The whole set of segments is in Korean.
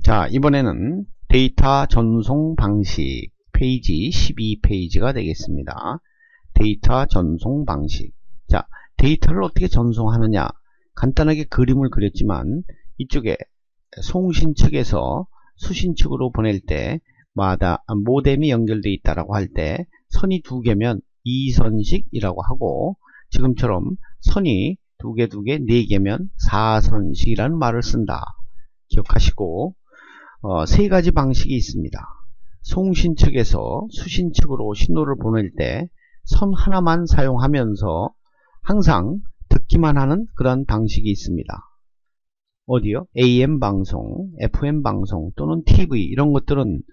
자, 이번에는 데이터 전송 방식 페이지 12페이지가 되겠습니다. 데이터 전송 방식. 자, 데이터를 어떻게 전송하느냐, 간단하게 그림을 그렸지만 이쪽에 송신 측에서 수신 측으로 보낼 때 마다 모뎀이 연결되어 있다라고 할 때 선이 두 개면 2선식이라고 하고, 지금처럼 선이 두 개, 네 개면 4선식이라는 말을 쓴다. 기억하시고, 세 가지 방식이 있습니다. 송신 측에서 수신 측으로 신호를 보낼 때 선 하나만 사용하면서 항상 듣기만 하는 그런 방식이 있습니다. 어디요? AM 방송, FM 방송 또는 TV 이런 것들은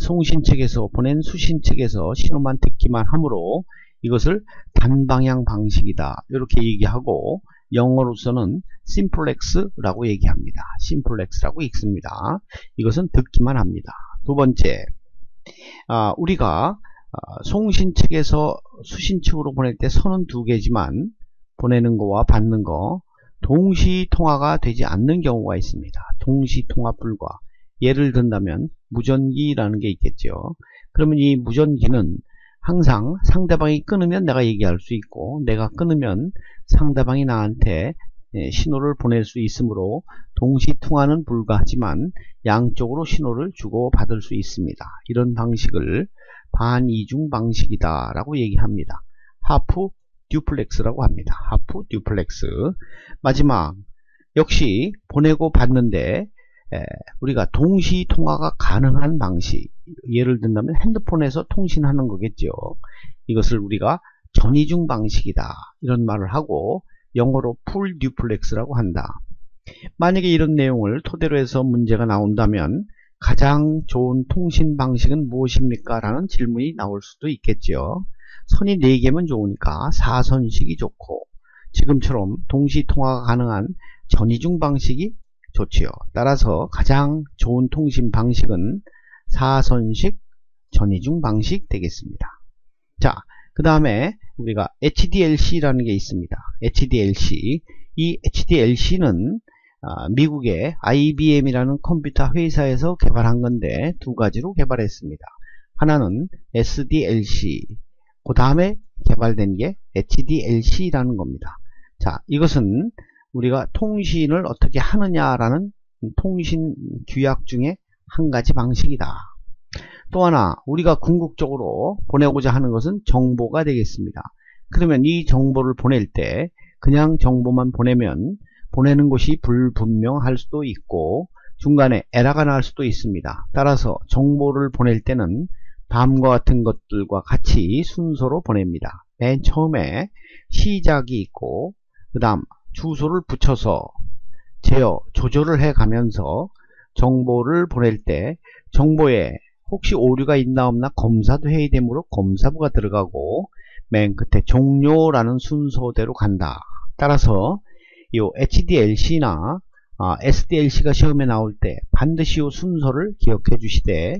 송신 측에서 보낸 수신 측에서 신호만 듣기만 하므로 이것을 단방향 방식이다, 이렇게 얘기하고, 영어로서는 심플렉스라고 얘기합니다. 심플렉스라고 읽습니다. 이것은 듣기만 합니다. 두 번째, 우리가 송신 측에서 수신 측으로 보낼 때 선은 두 개지만 보내는 거와 받는 거 동시 통화가 되지 않는 경우가 있습니다. 동시 통화 불가. 예를 든다면 무전기라는 게 있겠죠. 그러면 이 무전기는 항상 상대방이 끊으면 내가 얘기할 수 있고, 내가 끊으면 상대방이 나한테 신호를 보낼 수 있으므로 동시 통화는 불가하지만 양쪽으로 신호를 주고 받을 수 있습니다. 이런 방식을 반이중 방식이다 라고 얘기합니다. 하프 듀플렉스라고 합니다. 하프 듀플렉스. 마지막, 역시 보내고 받는데 우리가 동시 통화가 가능한 방식, 예를 든다면 핸드폰에서 통신하는 거겠죠. 이것을 우리가 전이중 방식이다, 이런 말을 하고 영어로 풀 듀플렉스라고 한다. 만약에 이런 내용을 토대로 해서 문제가 나온다면 가장 좋은 통신 방식은 무엇입니까? 라는 질문이 나올 수도 있겠죠. 선이 4개면 좋으니까 4선식이 좋고, 지금처럼 동시 통화가 가능한 전이중 방식이 좋지요. 따라서 가장 좋은 통신 방식은 4선식 전이중 방식 되겠습니다. 자, 그 다음에 우리가 HDLC라는 게 있습니다. HDLC. 이 HDLC는 미국의 IBM이라는 컴퓨터 회사에서 개발한 건데 두 가지로 개발했습니다. 하나는 SDLC, 그 다음에 개발된 게 HDLC라는 겁니다. 자, 이것은 우리가 통신을 어떻게 하느냐라는 통신 규약 중에 한 가지 방식이다. 또 하나, 우리가 궁극적으로 보내고자 하는 것은 정보가 되겠습니다. 그러면 이 정보를 보낼 때 그냥 정보만 보내면 보내는 것이 불분명할 수도 있고 중간에 에러가 날 수도 있습니다. 따라서 정보를 보낼 때는 다음과 같은 것들과 같이 순서로 보냅니다. 맨 처음에 시작이 있고, 그 다음 주소를 붙여서 제어, 조절을 해 가면서 정보를 보낼 때 정보에 혹시 오류가 있나 없나 검사도 해야 되므로 검사부가 들어가고, 맨 끝에 종료라는 순서대로 간다. 따라서 이 HDLC나 SDLC가 시험에 나올 때 반드시 이 순서를 기억해 주시되,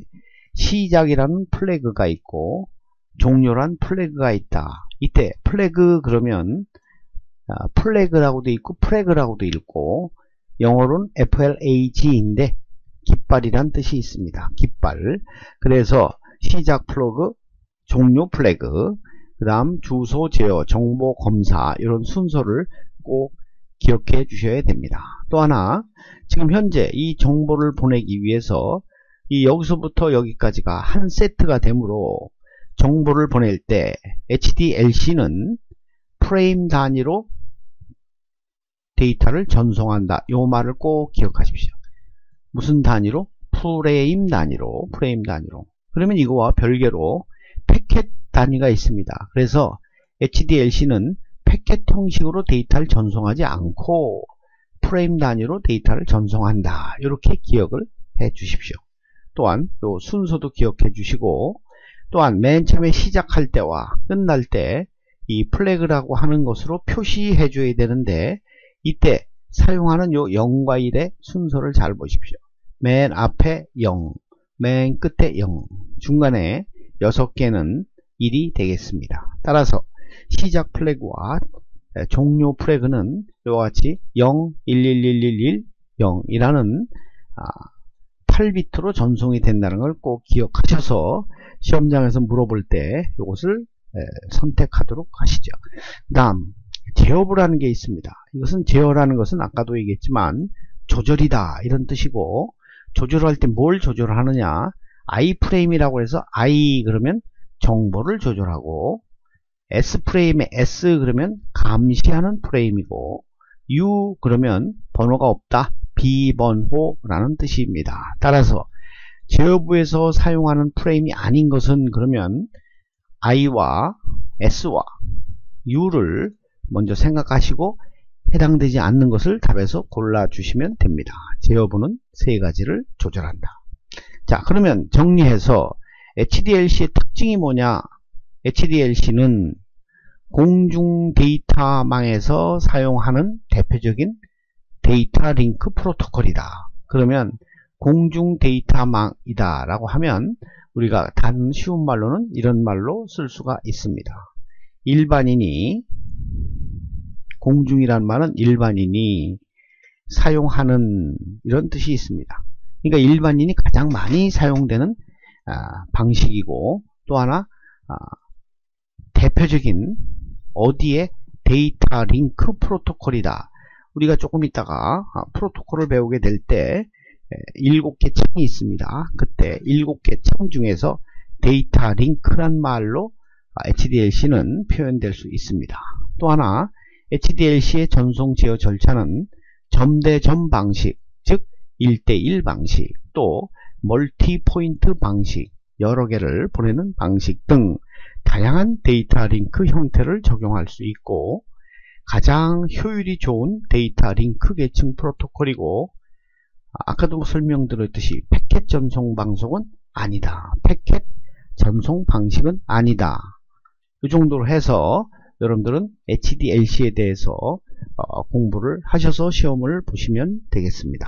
시작이라는 플래그가 있고 종료란 플래그가 있다. 이때 플래그 그러면 플래그라고도 있고 프래그라고도 읽고, 영어로는 FLAG인데 깃발이란 뜻이 있습니다. 깃발. 그래서 시작 플래그, 종료 플래그, 그 다음 주소 제어, 정보 검사, 이런 순서를 꼭 기억해 주셔야 됩니다. 또 하나, 지금 현재 이 정보를 보내기 위해서 여기서부터 여기까지가 한 세트가 되므로 정보를 보낼 때 HDLC는 프레임 단위로 데이터를 전송한다. 이 말을 꼭 기억하십시오. 무슨 단위로? 프레임 단위로. 그러면 이거와 별개로 패켓 단위가 있습니다. 그래서 HDLC는 패켓 형식으로 데이터를 전송하지 않고 프레임 단위로 데이터를 전송한다. 이렇게 기억을 해 주십시오. 또한 또 순서도 기억해 주시고, 또한 맨 처음에 시작할 때와 끝날 때 이 플래그라고 하는 것으로 표시해 줘야 되는데, 이때 사용하는 요 0과 1의 순서를 잘 보십시오. 맨 앞에 0, 맨 끝에 0, 중간에 6개는 1이 되겠습니다. 따라서 시작 플래그와 종료 플래그는 이와 같이 0, 1, 1, 1, 1, 1, 0이라는 8비트로 전송이 된다는 걸 꼭 기억하셔서 시험장에서 물어볼 때 이것을 선택하도록 하시죠. 그 다음 제어부라는 게 있습니다. 이것은 제어라는 것은 아까도 얘기했지만 조절이다 이런 뜻이고, 조절할 때 뭘 조절을 하느냐, i프레임이라고 해서 i 그러면 정보를 조절하고, s프레임의 s 그러면 감시하는 프레임이고, u 그러면 번호가 없다 비번호라는 뜻입니다. 따라서 제어부에서 사용하는 프레임이 아닌 것은 그러면 i와 s와 u를 먼저 생각하시고 해당되지 않는 것을 답에서 골라주시면 됩니다. 제어부는 세 가지를 조절한다. 자, 그러면 정리해서 HDLC의 특징이 뭐냐? HDLC는 공중 데이터망에서 사용하는 대표적인 데이터 링크 프로토콜이다. 그러면 공중 데이터망이다 라고 하면 우리가 단 쉬운 말로는 이런 말로 쓸 수가 있습니다. 일반인이, 공중이란 말은 일반인이 사용하는 이런 뜻이 있습니다. 그러니까 일반인이 가장 많이 사용되는 방식이고, 또 하나 대표적인 어디에 데이터 링크 프로토콜이다. 우리가 조금 있다가 프로토콜을 배우게 될 때 7개 창이 있습니다. 그때 7개 창 중에서 데이터 링크란 말로 HDLC는 표현될 수 있습니다. 또 하나 HDLC의 전송 제어 절차는 점대점 방식, 즉 1대1 방식, 또 멀티 포인트 방식, 여러 개를 보내는 방식 등 다양한 데이터 링크 형태를 적용할 수 있고, 가장 효율이 좋은 데이터 링크 계층 프로토콜이고, 아까도 설명드렸듯이 패켓 전송 방식은 아니다. 패켓 전송 방식은 아니다. 이 정도로 해서 여러분들은 HDLC에 대해서 공부를 하셔서 시험을 보시면 되겠습니다.